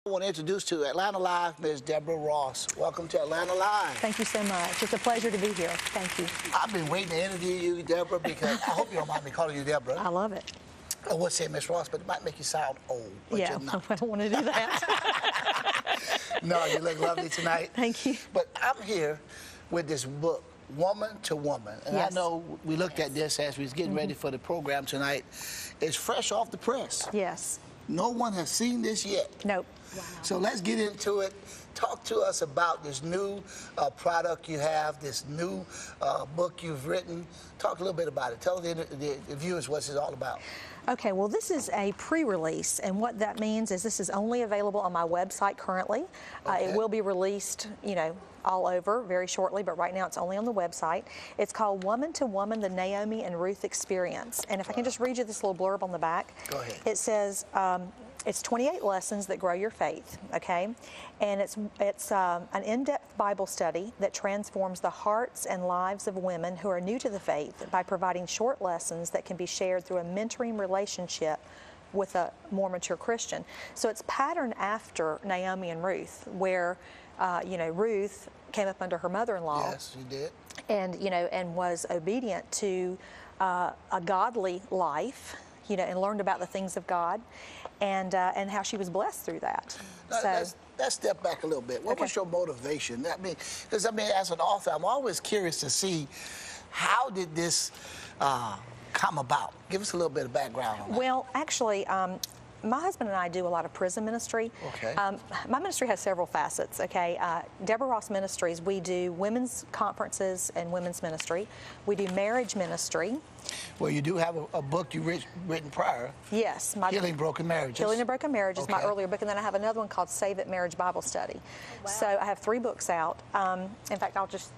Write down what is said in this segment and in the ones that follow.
I want to introduce to Atlanta Live, Ms. Deborah Ross. Welcome to Atlanta Live. Thank you so much. It's a pleasure to be here. Thank you. I've been waiting to interview you, Deborah, because I hope you don't mind me calling you Deborah. I love it. I would say Miss Ross, but it might make you sound old, but Yeah, you're not. I don't want to do that. No, you look lovely tonight. Thank you. But I'm here with this book, Woman2Woman. And Yes. I know we looked at this as we was getting ready for the program tonight. It's fresh off the press. Yes. No one has seen this yet. Nope. Wow. So let's get into it. Talk to us about this new product you have, this new book you've written. Talk a little bit about it. Tell the viewers what it's all about. Okay, well, this is a pre-release, and what that means is this is only available on my website currently. Okay. It will be released, all over very shortly, but right now it's only on the website. It's called Woman2Woman, the Naomi and Ruth Experience. And if I can just read you this little blurb on the back. Go ahead. It says, it's 28 lessons that grow your faith, okay? And it's an in-depth Bible study that transforms the hearts and lives of women who are new to the faith by providing short lessons that can be shared through a mentoring relationship with a more mature Christian. So it's patterned after Naomi and Ruth, where, Ruth came up under her mother-in-law. Yes, you did. And was obedient to a godly life, and learned about the things of God, and how she was blessed through that. Now, let's step back a little bit. What was your motivation? Because as an author, I'm always curious to see how did this come about. Give us a little bit of background on that. Well, actually, my husband and I do a lot of prison ministry. Okay. My ministry has several facets, okay? Deborah Ross Ministries, we do women's conferences and women's ministry. We do marriage ministry. Well, you do have a book you've written prior. Yes. Healing Broken Marriages. Healing a Broken Marriage is my Okay. earlier book, and then I have another one called Save It Marriage Bible Study. Wow. So I have 3 books out. In fact, I'll just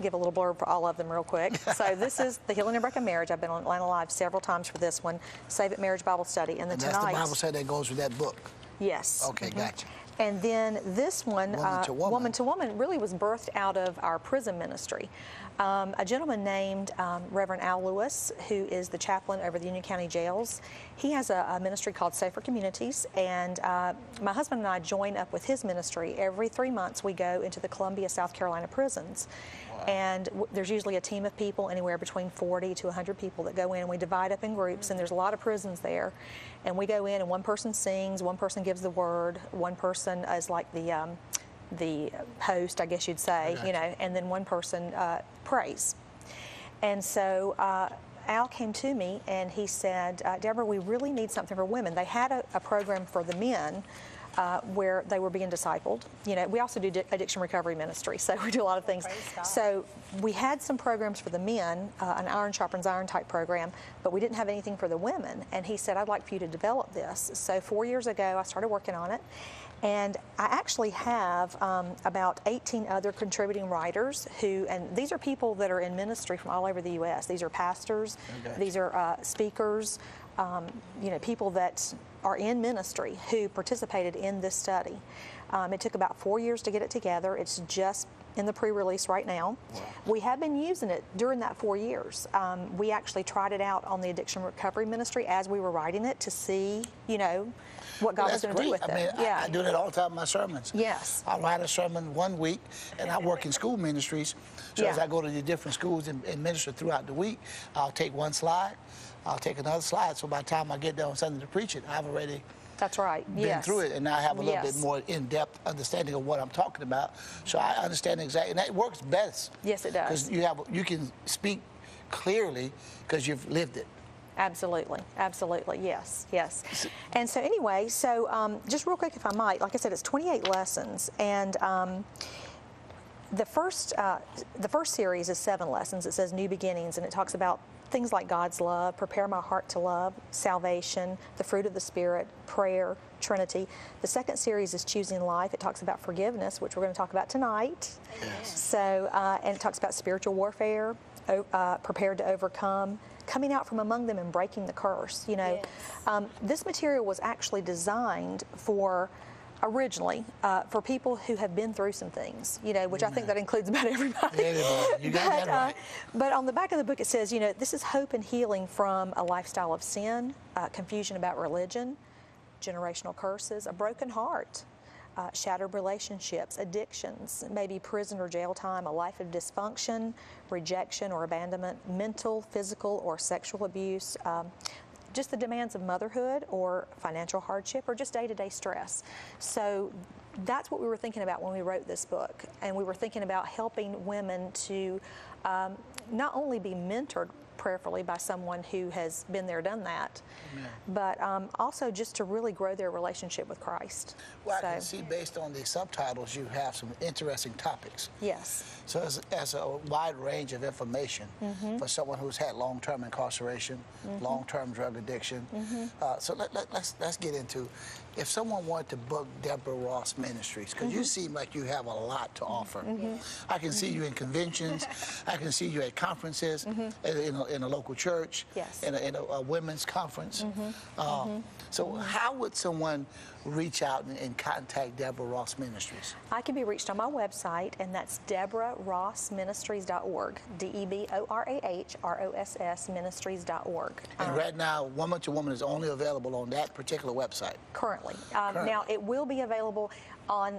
give a little blurb for all of them real quick. So this is the Healing a Broken Marriage. I've been on Atlanta Live several times for this one. Save It Marriage Bible Study. And then That's tonight. the Bible study that goes with that book. Yes. Okay, gotcha. And then this one, Woman2Woman. Woman2Woman, really was birthed out of our prison ministry. A gentleman named Reverend Al Lewis, who is the chaplain over the Union County jails, he has a ministry called Safer Communities, and my husband and I join up with his ministry. Every 3 months we go into the Columbia, South Carolina prisons. Wow. And there's usually a team of people, anywhere between 40 to 100 people that go in, and we divide up in groups, and there's a lot of prisons there. And we go in, and one person sings, one person gives the word, one person is like the host, I guess you'd say, and then one person prays. And so Al came to me and he said, Deborah, we really need something for women. They had a program for the men where they were being discipled. We also do addiction recovery ministry, so we do a lot of things. So we had some programs for the men, an iron sharpens iron type program, but we didn't have anything for the women. And he said, I'd like for you to develop this. So 4 years ago, I started working on it. And I actually have about 18 other contributing writers and these are people that are in ministry from all over the U.S. These are pastors, these are speakers, people that are in ministry who participated in this study. It took about 4 years to get it together. It's just in the pre-release right now. Wow. We have been using it during that 4 years. We actually tried it out on the addiction recovery ministry as we were writing it to see, what God was going to do with it. I do that all the time in my sermons. Yes. I'll write a sermon one week, and I work in school ministries. So as I go to the different schools and minister throughout the week, I'll take one slide, I'll take another slide. So by the time I get there on Sunday to preach it, I've already That's right. been through it, and now I have a little bit more in-depth understanding of what I'm talking about. So I understand exactly, and that works best. Yes, it does. Because you can speak clearly because you've lived it. Absolutely, absolutely, yes. And so anyway, just real quick, if I might, like I said, it's 28 lessons, and the first series is 7 lessons. It says New Beginnings, and it talks about things like God's love, prepare my heart to love, salvation, the fruit of the Spirit, prayer, Trinity. The second series is Choosing Life. It talks about forgiveness, which we're going to talk about tonight. Yes. So, and it talks about spiritual warfare, prepared to overcome, coming out from among them and breaking the curse. This material was actually designed originally for people who have been through some things, which I think that includes about everybody. You got that right. But on the back of the book it says, this is hope and healing from a lifestyle of sin, confusion about religion, generational curses, a broken heart, shattered relationships, addictions, maybe prison or jail time, a life of dysfunction, rejection or abandonment, mental, physical, or sexual abuse, just the demands of motherhood or financial hardship or just day-to-day stress. So that's what we were thinking about when we wrote this book. And we were thinking about helping women to not only be mentored prayerfully by someone who has been there, done that, Amen. But also just to really grow their relationship with Christ. Well, I can see based on the subtitles you have some interesting topics. Yes. So as a wide range of information for someone who's had long-term incarceration, long-term drug addiction. So let's get into, if someone wanted to book Deborah Ross Ministries, because you seem like you have a lot to offer. I can see you in conventions. I can see you at conferences, in a local church, yes. in a women's conference. So how would someone reach out and contact Deborah Ross Ministries? I can be reached on my website, and that's DeborahRossMinistries.org, DeborahRoss Ministries.org. And right now, Woman2Woman is only available on that particular website. Currently. Now, it will be available on,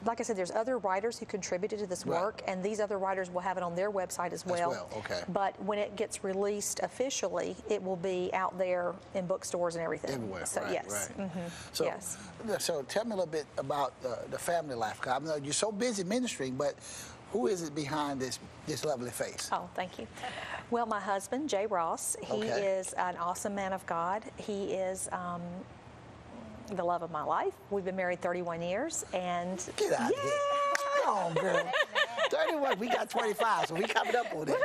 like I said, there's other writers who contributed to this work, and these other writers will have it on their website as well. Okay. But when it gets released officially, it will be out there in bookstores and everything. Everywhere, so, right, yes. right. So, yes. So tell me a little bit about the family life. I know you're so busy ministering, but who is it behind this lovely face? Oh, thank you. Well, my husband, Jay Ross, he is an awesome man of God. He is the love of my life. We've been married 31 years, and get out of here. Come on, girl. 31, we got 25, so we coming up on it.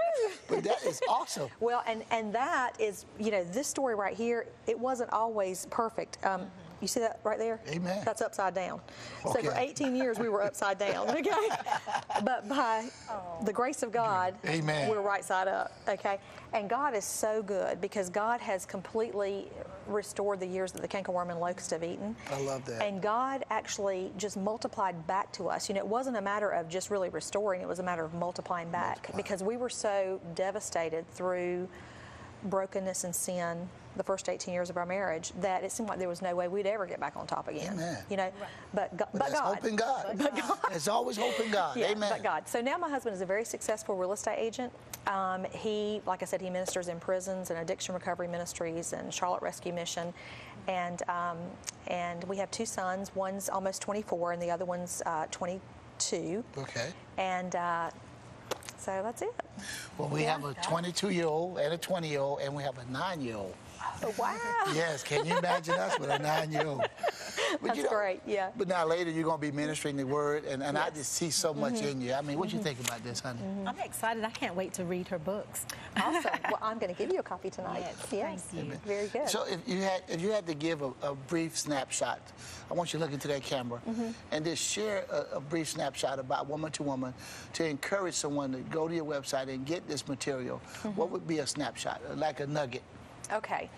But that is awesome. Well, and that is, this story right here, it wasn't always perfect. You see that right there? Amen. That's upside down. Okay. So for 18 years, we were upside down, okay? But by the grace of God, Amen. We're right side up, okay? And God is so good because God has completely restored the years that the cankerworm and locust have eaten. I love that. And God actually just multiplied back to us. It wasn't a matter of just really restoring, it was a matter of multiplying back because we were so devastated through brokenness and sin the first 18 years of our marriage that it seemed like there was no way we'd ever get back on top again. Amen. But God. Hope in God. But God. It's always hope in God. Yeah, Amen. but God. So now my husband is a very successful real estate agent. He, like I said, he ministers in prisons and addiction recovery ministries and Charlotte Rescue Mission. And we have two sons. One's almost 24 and the other one's 22. Okay. And so that's it. Well, we have a 22-year-old and a 20-year-old, and we have a 9-year-old. Oh, wow. Yes, can you imagine us with a 9-year-old? That's great, yeah. But now later you're going to be ministering the word, and I just see so much in you. I mean, what do you think about this, honey? I'm excited. I can't wait to read her books. Awesome. Well, I'm going to give you a copy tonight. Yes. Thank you. Very good. So if you had to give a brief snapshot, I want you to look into that camera and just share a brief snapshot about Woman2Woman to encourage someone to go to your website and get this material. What would be a snapshot, like a nugget? Okay.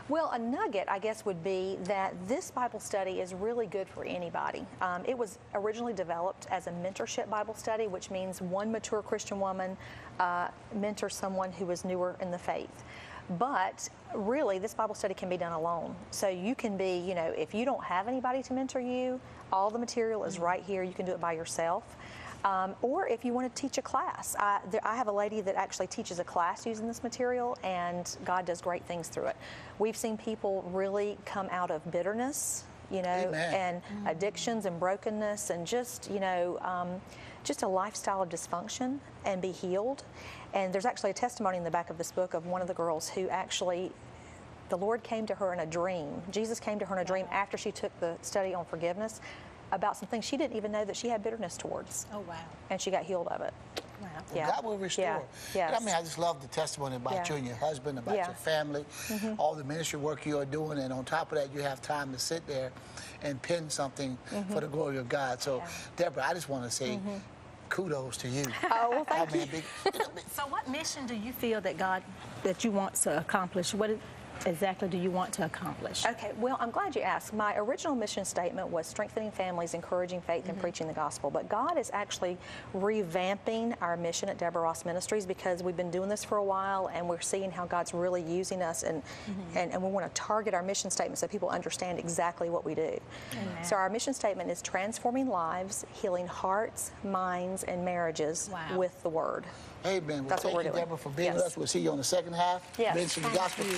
Well, a nugget, I guess, would be that this Bible study is really good for anybody. It was originally developed as a mentorship Bible study, which means one mature Christian woman mentors someone who is newer in the faith. But really, this Bible study can be done alone. So you can be, if you don't have anybody to mentor you, all the material is right here. You can do it by yourself. Or if you want to teach a class. I have a lady that actually teaches a class using this material, and God does great things through it. We've seen people really come out of bitterness, and addictions and brokenness and just a lifestyle of dysfunction and be healed. And there's actually a testimony in the back of this book of one of the girls who actually, the Lord came to her in a dream. Jesus came to her in a dream after she took the study on forgiveness about some things she didn't even know that she had bitterness towards. Oh, wow. And she got healed of it. Wow. Yeah. God will restore. Yeah. Yes. And I just love the testimony about you and your husband, about your family, all the ministry work you are doing, and on top of that, you have time to sit there and pen something for the glory of God. So, Deborah, I just want to say kudos to you. Oh, well, thank you. So what mission do you feel that you want to accomplish? exactly do you want to accomplish? Okay, well, I'm glad you asked. My original mission statement was strengthening families, encouraging faith, and preaching the gospel. But God is actually revamping our mission at Deborah Ross Ministries because we've been doing this for a while and we're seeing how God's really using us, and we want to target our mission statement so people understand exactly what we do. Amen. So our mission statement is transforming lives, healing hearts, minds, and marriages with the Word. Amen. Well, That's what thank we're you, doing. Deborah, for being with Yes. us. We'll see you on the second half. Yes. Ministry of the Thank gospel. you.